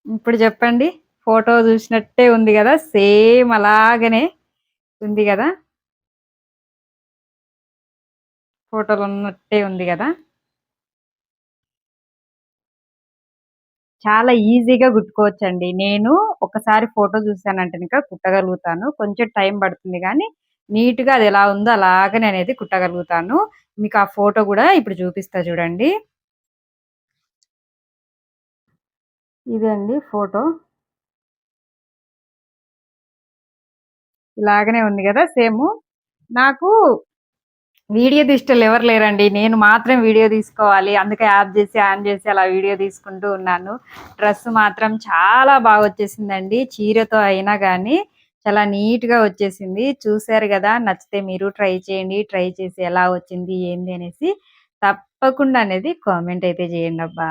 ఇప్పుడు చెప్పండి, ఫోటో చూసినట్టే ఉంది కదా! సేమ్ అలాగనే ఉంది కదా! ఫోటోలో ఉన్నట్టే ఉంది కదా! చాలా ఈజీగా కుట్టుకోవచ్చండి. నేను ఒకసారి ఫోటో చూసానంటే ఇంకా కుట్టగలుగుతాను. కొంచెం టైం పడుతుంది కానీ నీట్‌గా అది ఎలా ఉందో అలాగనే అనేది కుట్టగలుగుతాను. మీకు ఆ ఫోటో కూడా ఇప్పుడు చూపిస్తా చూడండి. ఇదే అండి ఫోటో. ఇలాగనే ఉంది కదా సేము. నాకు వీడియో తీసేటోళ్ళు ఎవరు లేరండి. నేను మాత్రం వీడియో తీసుకోవాలి. అందుకే యాప్ చేసి, ఆన్ చేసి అలా వీడియో తీసుకుంటూ ఉన్నాను. డ్రెస్ మాత్రం చాలా బాగా వచ్చేసిందండి. చీరతో అయినా గానీ చాలా నీట్‌గా వచ్చేసింది. చూసారు గదా! నచ్చితే మీరు ట్రై చేయండి. ట్రై చేసి ఎలా వచ్చింది ఏంది అనేసి తప్పకుండా అనేది కామెంట్ అయితే చేయండబ్బా!